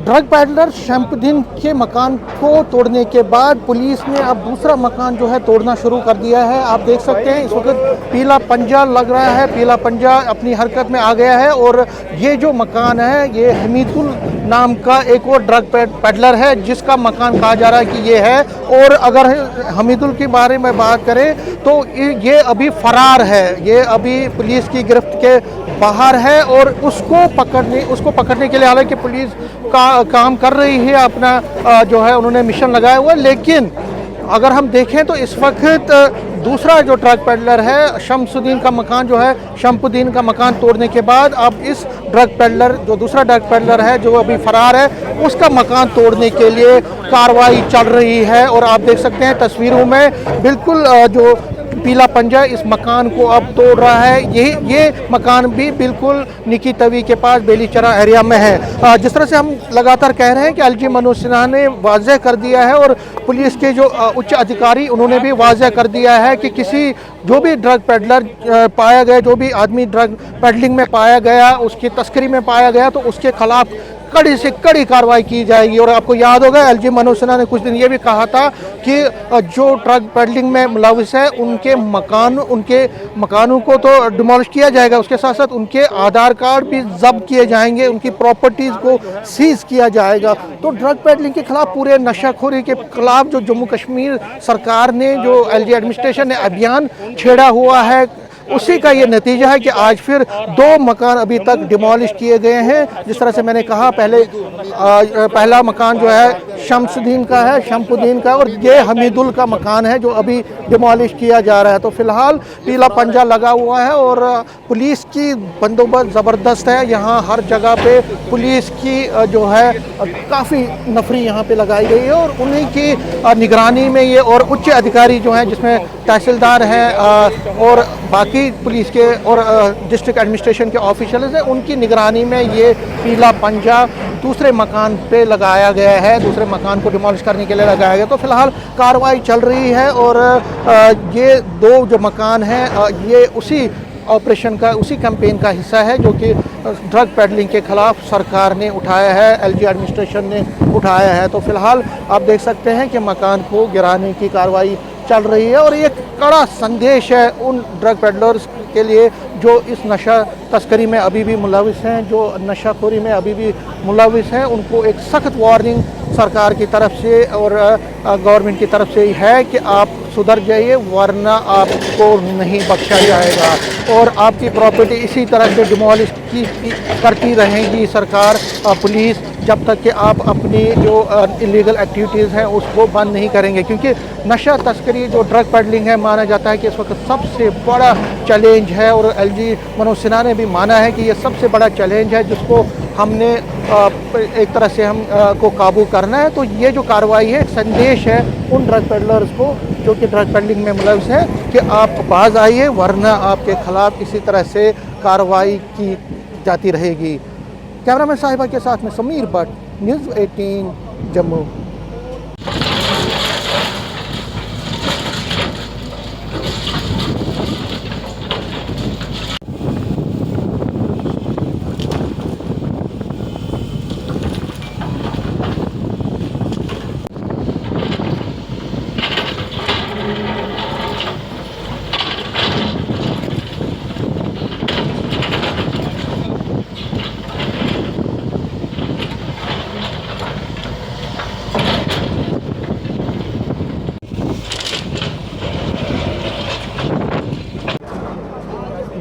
Drug peddler Shamsuddin के मकान को तोड़ने के बाद पुलिस ने अब दूसरा मकान जो है तोड़ना शुरू कर दिया है। आप देख सकते हैं इस वक्त पीला पंजा लग रहा है, पीला पंजा अपनी हरकत में आ गया है। और ये जो मकान है ये हमीदुल नाम का एक और ड्रग पैडलर है जिसका मकान कहा जा रहा है कि ये है। और अगर हमीदुल के बारे में बात करें तो ये अभी फरार है, ये अभी पुलिस की गिरफ्त के बाहर है। और उसको पकड़ने के लिए हालांकि पुलिस काम कर रही है, अपना जो है उन्होंने मिशन लगाया हुआ है। लेकिन अगर हम देखें तो इस वक्त दूसरा जो ड्रग पैडलर है शमसुद्दीन का मकान जो है, शमसुद्दीन का मकान तोड़ने के बाद अब इस ड्रग पैडलर जो दूसरा ड्रग पैडलर है जो अभी फरार है उसका मकान तोड़ने के लिए कार्रवाई चल रही है। और आप देख सकते हैं तस्वीरों में बिल्कुल जो पीला पंजा इस मकान को अब तोड़ रहा है। ये मकान भी बिल्कुल निकी तवी के पास बेलीचरा एरिया में है। जिस तरह से हम लगातार कह रहे हैं कि एलजी मनोज सिन्हा ने वाज़ेह कर दिया है और पुलिस के जो उच्च अधिकारी उन्होंने भी वाज़ेह कर दिया है कि किसी जो भी ड्रग पेडलर पाया गया, जो भी आदमी ड्रग पेडलिंग में पाया गया, उसकी तस्करी में पाया गया तो उसके खिलाफ कड़ी से कड़ी कार्रवाई की जाएगी। और आपको याद होगा एलजी मनोज सिन्हा ने कुछ दिन ये भी कहा था कि जो ड्रग पेडलिंग में मुलविस है उनके मकानों को तो डिमोलिश किया जाएगा, उसके साथ साथ उनके आधार कार्ड भी जब्त किए जाएंगे, उनकी प्रॉपर्टीज़ को सीज किया जाएगा। तो ड्रग पेडलिंग के खिलाफ, पूरे नशाखोरी के खिलाफ जो जम्मू कश्मीर सरकार ने, जो एलजी एडमिनिस्ट्रेशन ने अभियान छेड़ा हुआ है, उसी का ये नतीजा है कि आज फिर 2 मकान अभी तक डिमोलिश किए गए हैं। जिस तरह से मैंने कहा पहला मकान जो है शमसुद्दीन का है, शमसुद्दीन का, और ये हमीदुल का मकान है जो अभी डिमोलिश किया जा रहा है। तो फिलहाल पीला पंजा लगा हुआ है और पुलिस की बंदोबस्त ज़बरदस्त है। यहाँ हर जगह पे पुलिस की जो है काफ़ी नफरी यहाँ पे लगाई गई है और उन्हीं की निगरानी में ये और उच्च अधिकारी जो हैं जिसमें तहसीलदार हैं और बाकी पुलिस के और डिस्ट्रिक्ट एडमिनिस्ट्रेशन के ऑफिशियल्स हैं, उनकी निगरानी में ये पीला पंजा दूसरे मकान पे लगाया गया है, दूसरे मकान को डिमोलिश करने के लिए लगाया गया। तो फिलहाल कार्रवाई चल रही है और ये 2 जो मकान हैं ये उसी ऑपरेशन का, उसी कैंपेन का हिस्सा है जो कि ड्रग पेडलिंग के खिलाफ सरकार ने उठाया है, एलजी एडमिनिस्ट्रेशन ने उठाया है। तो फिलहाल आप देख सकते हैं कि मकान को गिराने की कार्रवाई चल रही है और ये कड़ा संदेश है उन ड्रग पेडलर्स के लिए जो इस नशा तस्करी में अभी भी मुलविस हैं, जो नशाखोरी में अभी भी मुलविस हैं। उनको एक सख्त वार्निंग सरकार की तरफ से और गवर्नमेंट की तरफ से है कि आप सुधर जाइए वरना आपको नहीं बख्शा जाएगा और आपकी प्रॉपर्टी इसी तरह से डिमोलिश करती रहेगी सरकार, पुलिस, जब तक कि आप अपनी जो इलीगल एक्टिविटीज़ हैं उसको बंद नहीं करेंगे। क्योंकि नशा तस्करी जो ड्रग पेडलिंग है माना जाता है कि इस वक्त सबसे बड़ा चैलेंज है और एलजी मनोज सिन्हा ने भी माना है कि ये सबसे बड़ा चैलेंज है जिसको हमने एक तरह से हम को काबू करना है। तो ये जो कार्रवाई है एक संदेश है उन ड्रग पेडलर्स को जो कि ड्रग पेडलिंग में मुलविस है कि आप बाज आइए वरना आपके खिलाफ इसी तरह से कार्रवाई की जाती रहेगी। कैमरामैन साहिबा के साथ में Sameer Bhatt, news 18 Jammu.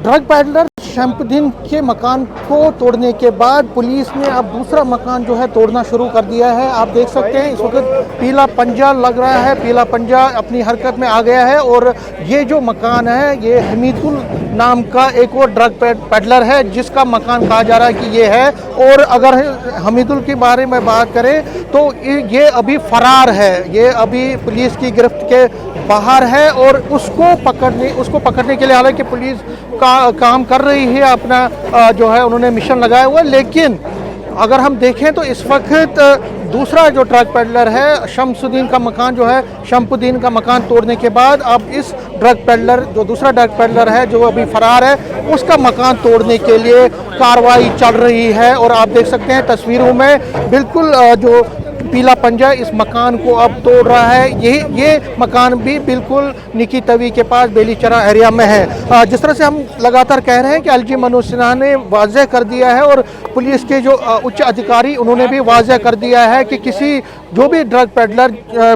Drug peddler Shamsuddin के मकान को तोड़ने के बाद पुलिस ने अब दूसरा मकान जो है तोड़ना शुरू कर दिया है। आप देख सकते हैं इस वक्त पीला पंजा लग रहा है, पीला पंजा अपनी हरकत में आ गया है। और ये जो मकान है ये हमीदुल नाम का एक और ड्रग पैडलर है जिसका मकान कहा जा रहा है कि ये है। और अगर हमीदुल के बारे में बात करें तो ये अभी फरार है, ये अभी पुलिस की गिरफ्त के बाहर है। और उसको पकड़ने के लिए हालांकि पुलिस काम कर रही है, अपना जो है उन्होंने मिशन लगाया हुआ है। लेकिन अगर हम देखें तो इस वक्त दूसरा जो ड्रग पेडलर है शमसुद्दीन का मकान जो है, शमसुद्दीन का मकान तोड़ने के बाद अब इस ड्रग पेडलर जो दूसरा ड्रग पेडलर है जो अभी फरार है, उसका मकान तोड़ने के लिए कार्रवाई चल रही है। और आप देख सकते हैं तस्वीरों में बिल्कुल जो पीला पंजा इस मकान को अब तोड़ रहा है। ये मकान भी बिल्कुल निकी तवी के पास बेलीचरा एरिया में है। जिस तरह से हम लगातार कह रहे हैं कि एलजी मनोज सिन्हा ने वाज़ेह कर दिया है और पुलिस के जो उच्च अधिकारी उन्होंने भी वाज़ेह कर दिया है कि किसी जो भी ड्रग पेडलर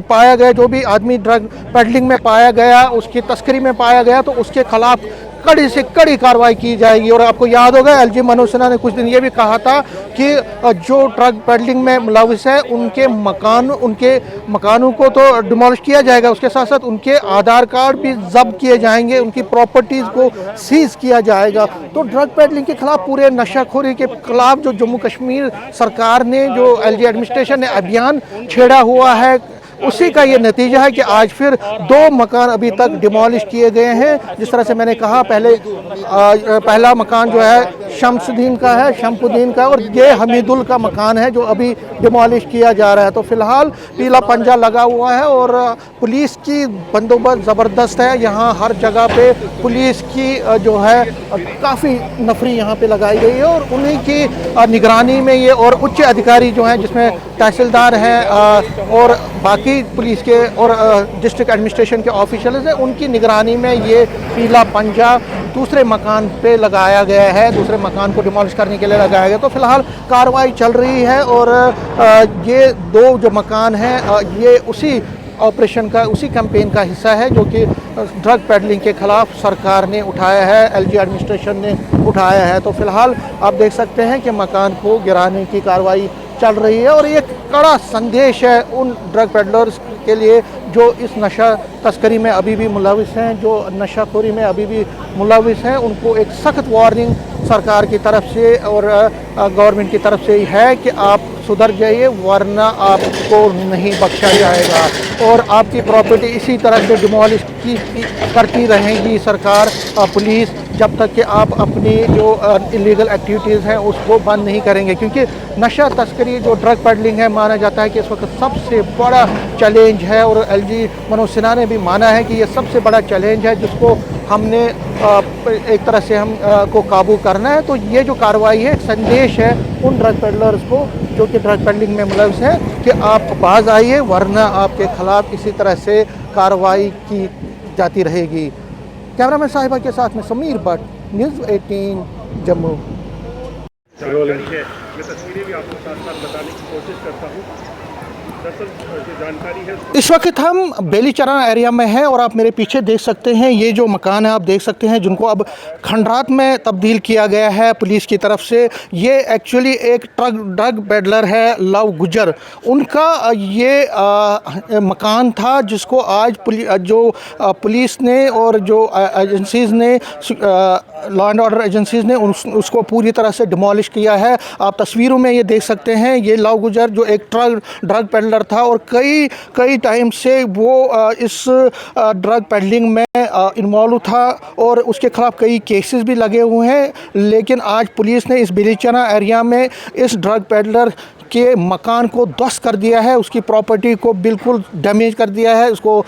पाया गया, जो भी आदमी ड्रग पेडलिंग में पाया गया, उसकी तस्करी में पाया गया, तो उसके खिलाफ कड़ी से कड़ी कार्रवाई की जाएगी। और आपको याद होगा एलजी मनोज सिन्हा ने कुछ दिन ये भी कहा था कि जो ड्रग पेडलिंग में मुलविस है उनके मकानों को तो डिमोलिश किया जाएगा, उसके साथ साथ उनके आधार कार्ड भी जब्त किए जाएंगे, उनकी प्रॉपर्टीज़ को सीज किया जाएगा। तो ड्रग पेडलिंग के खिलाफ, पूरे नशाखोरी के खिलाफ जो जम्मू कश्मीर सरकार ने, जो एलजी एडमिनिस्ट्रेशन ने अभियान छेड़ा हुआ है, उसी का ये नतीजा है कि आज फिर 2 मकान अभी तक डिमोलिश किए गए हैं। जिस तरह से मैंने कहा पहला मकान जो है शमसुद्दीन का है, शमसुद्दीन का, और ये हमीदुल का मकान है जो अभी डिमोलिश किया जा रहा है। तो फिलहाल पीला पंजा लगा हुआ है और पुलिस की बंदोबस्त ज़बरदस्त है। यहाँ हर जगह पे पुलिस की जो है काफ़ी नफरी यहाँ पे लगाई गई है और उन्हीं की निगरानी में ये और उच्च अधिकारी जो हैं, जिसमें तहसीलदार हैं और बाकी पुलिस के और डिस्ट्रिक्ट एडमिनिस्ट्रेशन के ऑफिशियल्स हैं, उनकी निगरानी में ये पीला पंजा दूसरे मकान पे लगाया गया है, दूसरे मकान को डिमोलिश करने के लिए लगाया गया। तो फिलहाल कार्रवाई चल रही है और ये 2 जो मकान हैं ये उसी ऑपरेशन का, उसी कैंपेन का हिस्सा है जो कि ड्रग पेडलिंग के खिलाफ सरकार ने उठाया है, एलजी एडमिनिस्ट्रेशन ने उठाया है। तो फिलहाल आप देख सकते हैं कि मकान को गिराने की कार्रवाई चल रही है और ये कड़ा संदेश है उन ड्रग पेडलर्स के लिए जो इस नशा तस्करी में अभी भी मुलविस हैं, जो नशाखोरी में अभी भी मुलविस हैं। उनको एक सख्त वार्निंग सरकार की तरफ से और गवर्नमेंट की तरफ से है कि आप सुधर जाइए, वरना आपको नहीं बख्शा जाएगा और आपकी प्रॉपर्टी इसी तरह से डिमोलिश करती रहेगी सरकार, पुलिस, जब तक कि आप अपनी जो इलीगल एक्टिविटीज़ हैं उसको बंद नहीं करेंगे। क्योंकि नशा तस्करी जो ड्रग पेडलिंग है, माना जाता है कि इस वक्त सबसे बड़ा चैलेंज है और एलजी मनोज सिन्हा ने भी माना है कि ये सबसे बड़ा चैलेंज है जिसको हमने एक तरह से हम को काबू करना है। तो ये जो कार्रवाई है, संदेश है उन ड्रग पेडलर्स को जो कि ड्रग पेडलिंग में मुलविस है कि आप बाज आइए, वरना आपके खिलाफ इसी तरह से कार्रवाई की जाती रहेगी। कैमरामैन साहिबा के साथ में समीर भट्ट, न्यूज़ 18 जम्मू। मैं तस्वीरें भी आपको साथ साथ बताने की कोशिश करता हूँ। दरअसल जो जानकारी है, इस वक्त हम बेलीचरा एरिया में हैं और आप मेरे पीछे देख सकते हैं ये जो मकान है, आप देख सकते हैं जिनको अब खंडरात में तब्दील किया गया है पुलिस की तरफ से। ये एक्चुअली एक ड्रग पेडलर है लव गुजर, उनका ये मकान था जिसको आज पुलिस ने और जो एजेंसीज़ ने, लॉ एंड ऑर्डर एजेंसीज़ ने उसको पूरी तरह से डिमोलिश किया है। आप तस्वीरों में ये देख सकते हैं, ये लव गुजर जो एक ड्रग पेडलर था और कई टाइम से वो इस ड्रग पेडलिंग में इन्वॉल्व था और उसके खिलाफ कई केसेस भी लगे हुए हैं। लेकिन आज पुलिस ने इस बेलीचरा एरिया में इस ड्रग पेडलर के मकान को ध्वस्त कर दिया है, उसकी प्रॉपर्टी को बिल्कुल डैमेज कर दिया है, उसको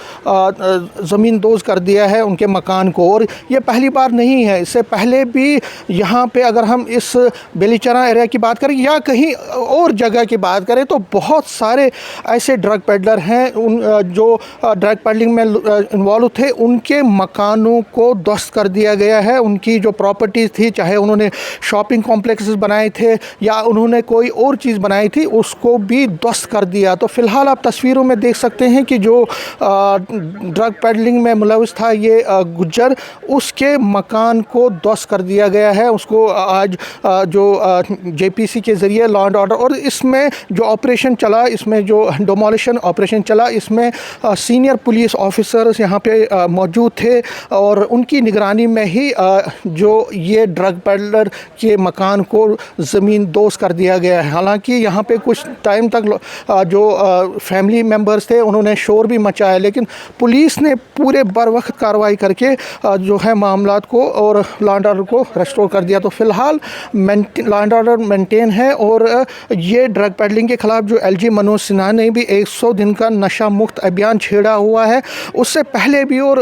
ज़मीन दोज कर दिया है उनके मकान को। और ये पहली बार नहीं है, इससे पहले भी यहाँ पे अगर हम इस बेलीचरा एरिया की बात करें या कहीं और जगह की बात करें तो बहुत सारे ऐसे ड्रग पेडलर हैं जो ड्रग पेडलिंग में इन्वॉल्व थे, उनके मकानों को ध्वस्त कर दिया गया है। उनकी जो प्रॉपर्टीज़ थी, चाहे उन्होंने शॉपिंग कॉम्प्लेक्सेस बनाए थे या उन्होंने कोई और चीज़ बनाई थी, उसको भी ध्वस्त कर दिया। तो फ़िलहाल आप तस्वीरों में देख सकते हैं कि जो ड्रग पेडलिंग में मुलविस था ये गुज्जर, उसके मकान को ध्वस्त कर दिया गया है। उसको आज जो जेपीसी के ज़रिए लॉ एंड ऑर्डर और इसमें जो ऑपरेशन चला, इसमें जो जो डिमोलिशन ऑपरेशन चला इसमें सीनियर पुलिस ऑफिसर्स यहाँ पे मौजूद थे और उनकी निगरानी में ही जो ये ड्रग पेडलर के मकान को ज़मीन दोज़ कर दिया गया है। हालांकि यहाँ पे कुछ टाइम तक जो फैमिली मेम्बर्स थे उन्होंने शोर भी मचाया, लेकिन पुलिस ने पूरे बर वक्त कार्रवाई करके जो है मामलात को और लॉ एंड ऑर्डर को रेस्टोर कर दिया। तो फ़िलहाल लॉ एंड ऑर्डर मेंटेन है और ये ड्रग पेडलिंग के ख़िलाफ़ जो एलजी मनोज सिन्हा ने भी 100 दिन का नशा मुक्त अभियान छेड़ा हुआ है, उससे पहले भी और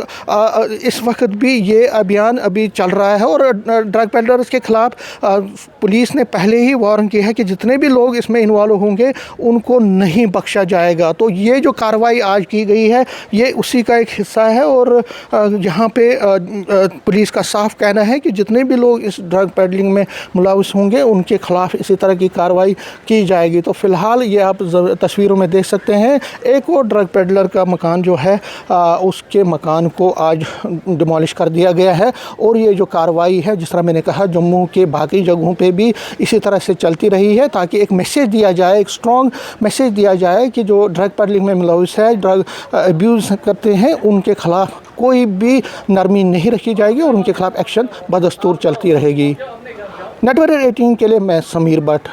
इस वक्त भी ये अभियान अभी चल रहा है। और ड्रग पेडलर्स के ख़िलाफ़ पुलिस ने पहले ही वार्न किया है कि जितने भी लोग इसमें इन्वॉल्व होंगे उनको नहीं बख्शा जाएगा। तो ये जो कार्रवाई आज की गई है ये उसी का एक हिस्सा है और यहाँ पे पुलिस का साफ कहना है कि जितने भी लोग इस ड्रग पेडलिंग में मुलविस होंगे उनके ख़िलाफ़ इसी तरह की कार्रवाई की जाएगी। तो फ़िलहाल ये आप तस्वीरों में देख सकते हैं एक और ड्रग पेडलर का मकान जो है उसके मकान को आज डिमोलिश कर दिया गया है। और ये जो कार्रवाई है, जिस तरह मैंने कहा, जम्मू के बाकी जगहों पे भी इसी तरह से चलती रही है ताकि एक मैसेज दिया जाए, एक स्ट्रॉन्ग मैसेज दिया जाए कि जो ड्रग पेडलिंग में मुलविस है, ड्रग अब्यूज़ करते हैं, उनके ख़िलाफ़ कोई भी नरमी नहीं रखी जाएगी और उनके ख़िलाफ़ एक्शन बदस्तूर चलती रहेगी। नेटवर्क 18 के लिए मैं समीर भट्ट।